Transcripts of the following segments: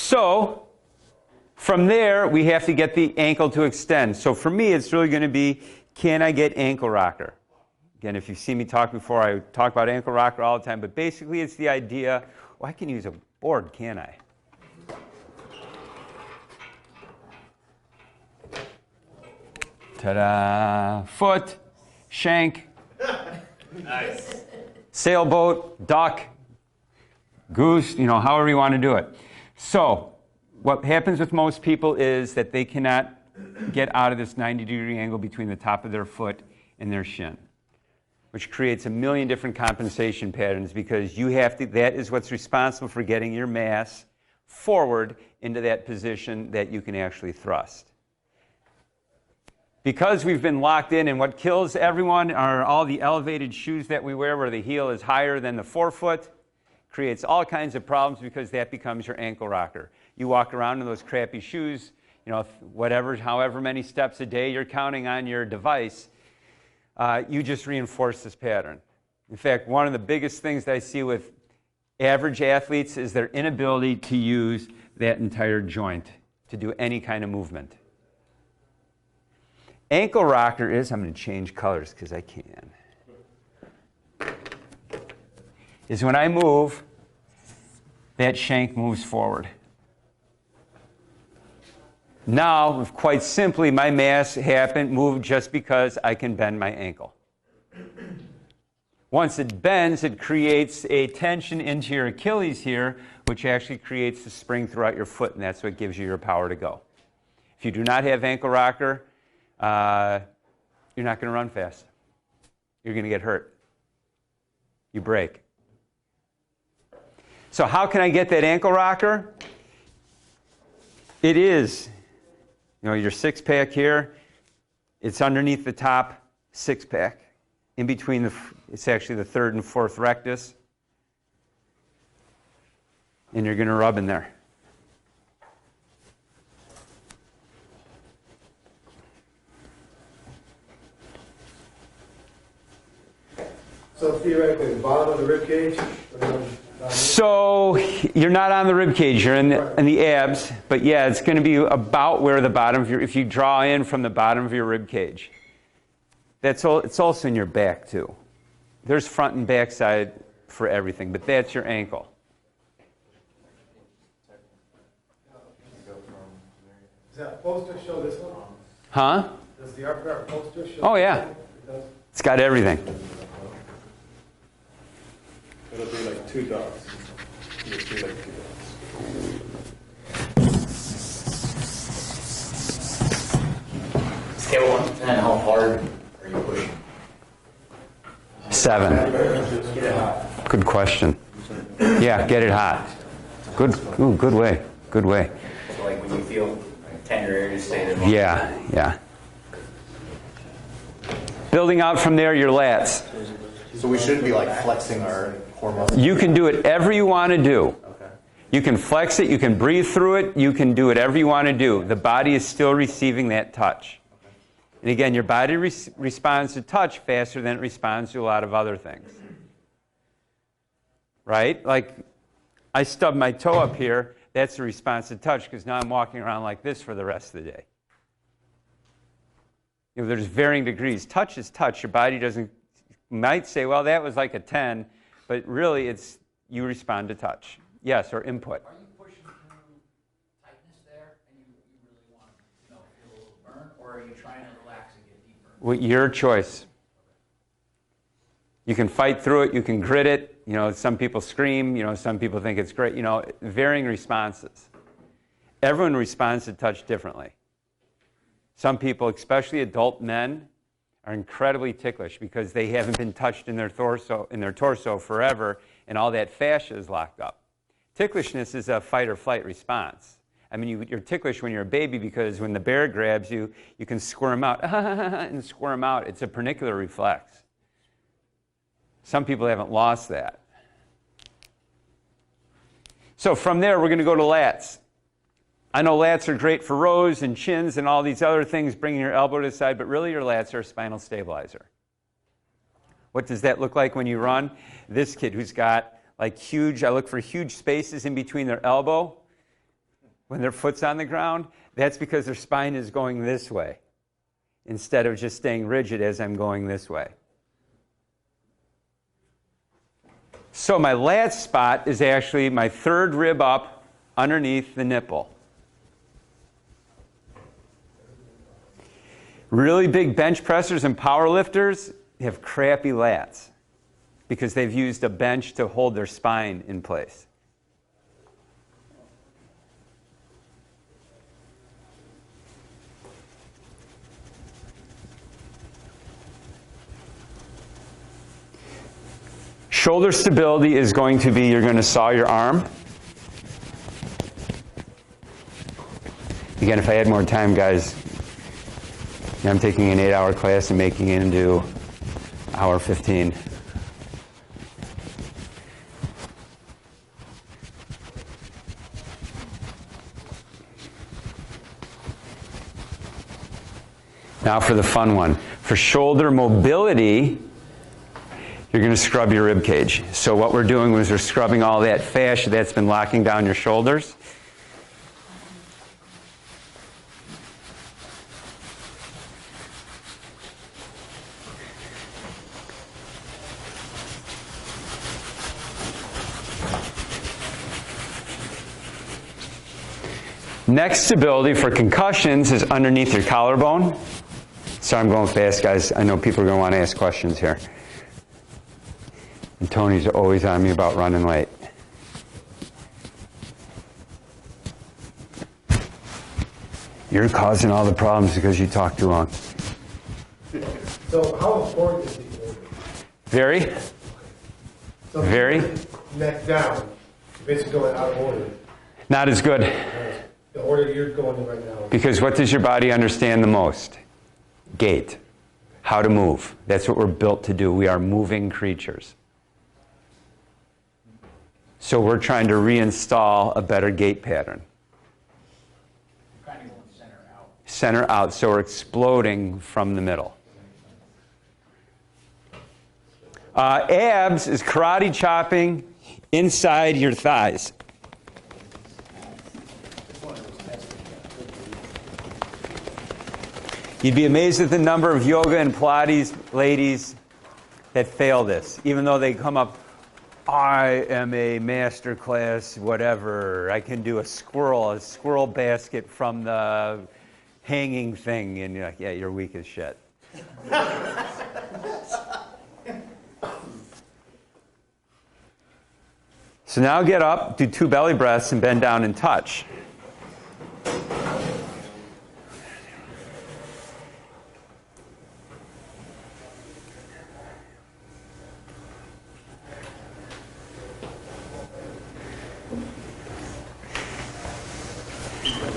So from there, we have to get the ankle to extend. So for me, it's really going to be, can I get ankle rocker? Again, if you've seen me talk before, I talk about ankle rocker all the time. But basically, it's the idea, well, I can use a board, can I? Ta-da! Foot, shank, Nice. sailboat, duck, goose, however you want to do it. So what happens with most people is that they cannot get out of this 90-degree angle between the top of their foot and their shin, which creates a million different compensation patterns because that is what's responsible for getting your mass forward into that position that you can actually thrust. Because we've been locked in, and what kills everyone are all the elevated shoes that we wear where the heel is higher than the forefoot, creates all kinds of problems because that becomes your ankle rocker. You walk around in those crappy shoes, however many steps a day you're counting on your device, you just reinforce this pattern. In fact, one of the biggest things that I see with average athletes is their inability to use that entire joint to do any kind of movement. Ankle rocker is, I'm going to change colors because I can, is when I move, that shank moves forward. Now, quite simply, my mass moved just because I can bend my ankle. Once it bends, it creates a tension into your Achilles here, which actually creates the spring throughout your foot, and that's what gives you your power to go. If you do not have ankle rocker, you're not going to run fast. You're going to get hurt. You break. So how can I get that ankle rocker? It is, your six-pack here. It's underneath the top six-pack. In between, it's actually the third and fourth rectus. And you're going to rub in there. So theoretically, the bottom of the rib cage? So you're not on the rib cage, you're in the abs, but yeah, it's going to be about where the bottom of if you draw in from the bottom of your rib cage. It's also in your back too. There's front and back side for everything, but that's your ankle. Does that poster show this one? Huh? Does the RPR poster show? Oh yeah. It's got everything. It'll be like 2 dots. You'll see like 2 dots. Scale 1 to 10, how hard are you pushing? 7. Get it hot. Good question. Yeah, get it hot. Good. Ooh, good way. Good way. So like when you feel tender areas, stay there. Yeah. Building out from there, your lats. So we shouldn't be like flexing our core muscles? You can do whatever you want to do. Okay. You can flex it, you can breathe through it, you can do whatever you want to do. The body is still receiving that touch. And again, your body responds to touch faster than it responds to a lot of other things. Right? Like, I stubbed my toe up here, that's a response to touch because now I'm walking around like this for the rest of the day. There's varying degrees. Touch is touch. Your body might say, well, that was like a 10, but really you respond to touch. Yes, or input. Are you pushing through tightness there and you really want to feel a little burn, or are you trying to relax and get deeper? Well, your choice. You can fight through it, you can grit it. Some people scream, some people think it's great. Varying responses. Everyone responds to touch differently. Some people, especially adult men, are incredibly ticklish because they haven't been touched in their torso forever, and all that fascia is locked up. Ticklishness is a fight or flight response. I mean, you're ticklish when you're a baby because when the bear grabs you, you can squirm out and squirm out. It's a pernicular reflex. Some people haven't lost that. So from there, we're going to go to lats. I know lats are great for rows and chins and all these other things, bringing your elbow to the side, but really your lats are a spinal stabilizer. What does that look like when you run? This kid who's got like I look for huge spaces in between their elbow. when their foot's on the ground, that's because their spine is going this way instead of just staying rigid as I'm going this way. So my lat spot is actually my third rib up underneath the nipple. Really big bench pressers and power lifters have crappy lats because they've used a bench to hold their spine in place. Shoulder stability is going to be, you're going to saw your arm. Again, if I had more time, guys, I'm taking an 8-hour class and making it into hour 15. Now for the fun one. For shoulder mobility, you're going to scrub your rib cage. So what we're doing is we're scrubbing all that fascia that's been locking down your shoulders. Next stability for concussions is underneath your collarbone. Sorry, I'm going fast, guys. I know people are going to want to ask questions here. And Tony's always on me about running late. You're causing all the problems because you talk too long. So how important is the order? Very? So Very? Neck down, basically going out of order. Not as good. The order you're going in right now. Because what does your body understand the most? Gait. How to move. That's what we're built to do. We are moving creatures. So we're trying to reinstall a better gait pattern. Kind of going center out. Center out, so we're exploding from the middle. Abs is karate chopping inside your thighs. You'd be amazed at the number of yoga and Pilates ladies that fail this, even though they come up, I am a master class, whatever. I can do a squirrel basket from the hanging thing. And you're like, yeah, you're weak as shit. So now get up, do 2 belly breaths, and bend down and touch.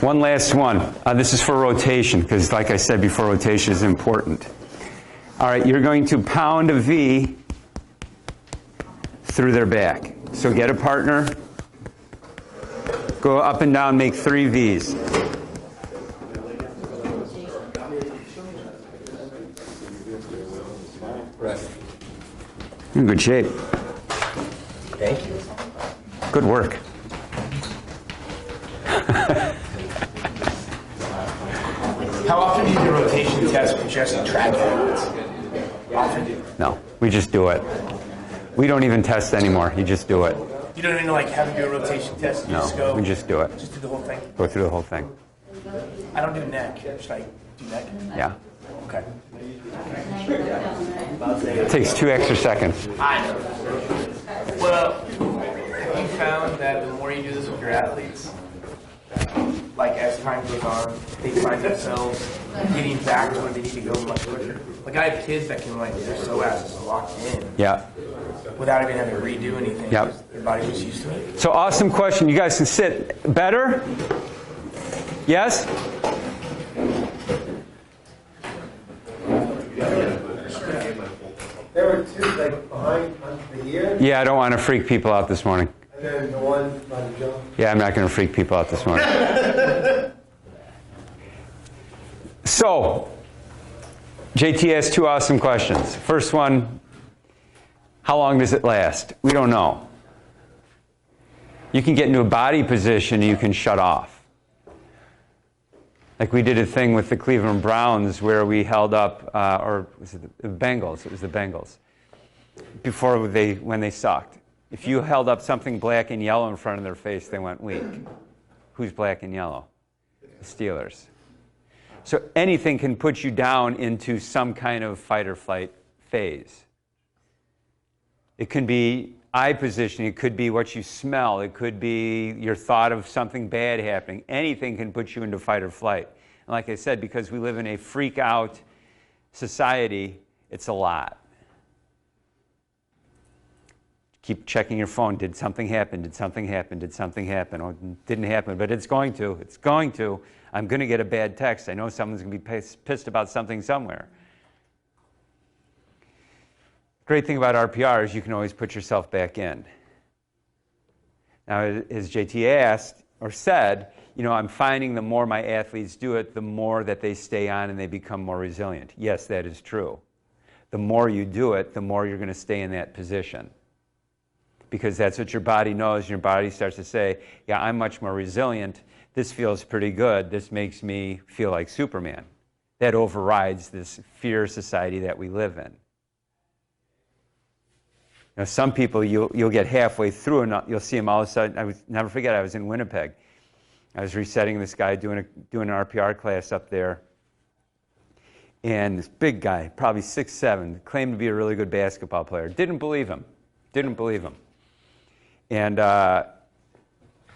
One last one. This is for rotation, because like I said before, rotation is important. All right, you're going to pound a V through their back. So get a partner, go up and down, make 3 Vs. You're in good shape. Thank you. Good work. How often do you do rotation tests when you actually track it? Often do. No, we just do it. We don't even test anymore. You just do it. You don't even like have to do a rotation test. You just go. No, we just do it. Just do the whole thing. Go through the whole thing. I don't do neck. Should I do neck? Yeah. Okay. It takes 2 extra seconds. I know. Well, have you found that the more you do this with your athletes, like as time goes on, they find themselves getting back to where they need to go much quicker? Like I have kids that can like their psoas is locked in Yeah. without even having to redo anything. Yep. Because their body's just used to it. So awesome question. You guys can sit better? Yes? There were 2 like behind on the ear, Yeah, I don't want to freak people out this morning. and then the one by the jump. Yeah, I'm not going to freak people out this morning. So, JT asked 2 awesome questions. First one, how long does it last? We don't know. You can get into a body position and you can shut off. Like we did a thing with the Cleveland Browns where we held up, or was it the Bengals? It was the Bengals. When they sucked. If you held up something black and yellow in front of their face, they went weak. Who's black and yellow? The Steelers. So anything can put you down into some kind of fight or flight phase. It can be eye positioning, it could be what you smell, it could be your thought of something bad happening. Anything can put you into fight or flight. And like I said, because we live in a freak out society, it's a lot. Keep checking your phone. Did something happen? Did something happen? Did something happen? Oh, it didn't happen, but it's going to. It's going to. I'm going to get a bad text. I know someone's going to be pissed about something somewhere. Great thing about RPR is you can always put yourself back in. Now, as JT asked or said, I'm finding the more my athletes do it, the more that they stay on and they become more resilient. Yes, that is true. The more you do it, the more you're going to stay in that position. Because that's what your body knows. Your body starts to say, yeah, I'm much more resilient. This feels pretty good. This makes me feel like Superman. That overrides this fear society that we live in. Some people, you'll get halfway through and you'll see them all of a sudden. Never forget, I was in Winnipeg. I was resetting this guy doing an RPR class up there. And this big guy, probably 6'7", claimed to be a really good basketball player. Didn't believe him. And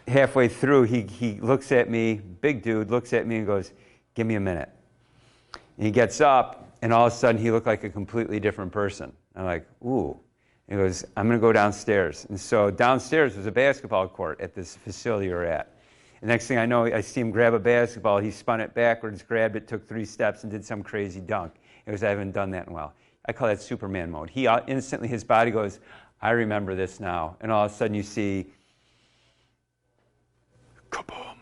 halfway through, he looks at me, big dude, looks at me and goes, give me a minute. And he gets up, and all of a sudden, he looked like a completely different person. I'm like, ooh. He goes, I'm going to go downstairs. And so downstairs was a basketball court at this facility we're at. The next thing I know, I see him grab a basketball. He spun it backwards, grabbed it, took 3 steps, and did some crazy dunk. It was, I haven't done that in a while. I call that Superman mode. He instantly, his body goes, I remember this now. And all of a sudden you see, kaboom.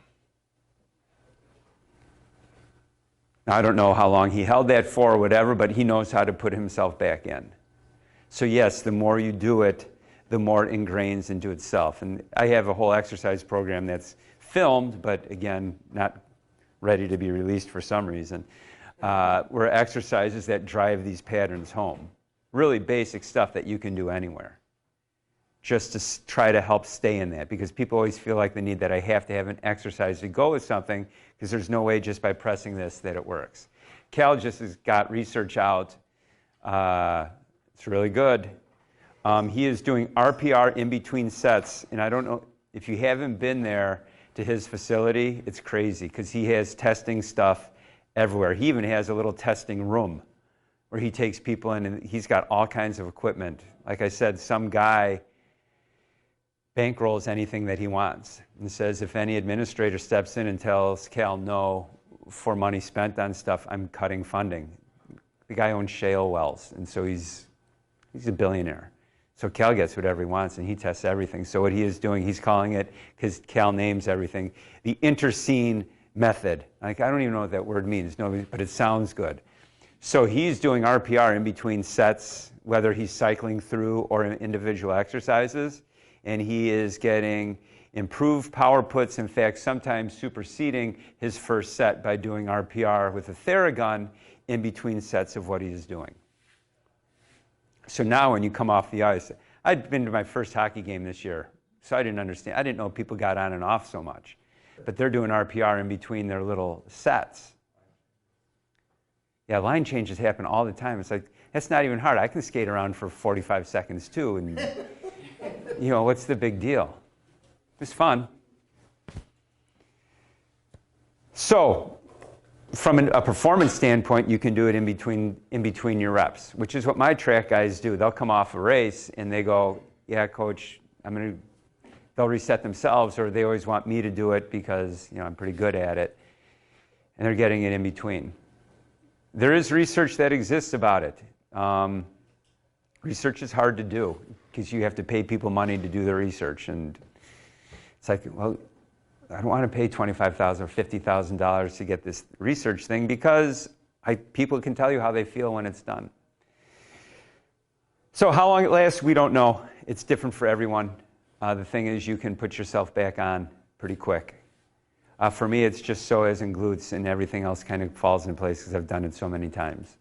Now, I don't know how long he held that for or whatever, but he knows how to put himself back in. So yes, the more you do it, the more it ingrains into itself. And I have a whole exercise program that's filmed, but again, not ready to be released for some reason, where exercises that drive these patterns home. Really basic stuff that you can do anywhere. Just to try to help stay in that, because people always feel like the need that I have to have an exercise to go with something, because there's no way just by pressing this that it works. Cal just has got research out. It's really good. He is doing RPR in between sets, and I don't know if you haven't been there to his facility, it's crazy because he has testing stuff everywhere. He even has a little testing room where he takes people in, and he's got all kinds of equipment. Like I said, some guy bankrolls anything that he wants and says if any administrator steps in and tells Cal no for money spent on stuff, I'm cutting funding. The guy owns shale wells, and so he's a billionaire. So Cal gets whatever he wants, and he tests everything. So what he is doing, he's calling it, because Cal names everything, the interscene method. Like, I don't even know what that word means, but it sounds good. So he's doing RPR in between sets, whether he's cycling through or in individual exercises, and he is getting improved power puts, in fact, sometimes superseding his first set by doing RPR with a Theragun in between sets of what he is doing. So now when you come off the ice, I'd been to my first hockey game this year, so I didn't understand. I didn't know people got on and off so much. But they're doing RPR in between their little sets. Yeah, line changes happen all the time. It's like, that's not even hard. I can skate around for 45 seconds too, and what's the big deal? It's fun. So, from a performance standpoint, you can do it in between your reps, which is what my track guys do. They'll come off a race and they go, yeah, coach, they'll reset themselves, or they always want me to do it because I'm pretty good at it. And they're getting it in between. There is research that exists about it. Research is hard to do because you have to pay people money to do the research. And it's like, well, I don't want to pay $25,000 or $50,000 to get this research thing because people can tell you how they feel when it's done. So how long it lasts, we don't know. It's different for everyone. The thing is, you can put yourself back on pretty quick. For me, it's just psoas and glutes, and everything else kind of falls in place because I've done it so many times.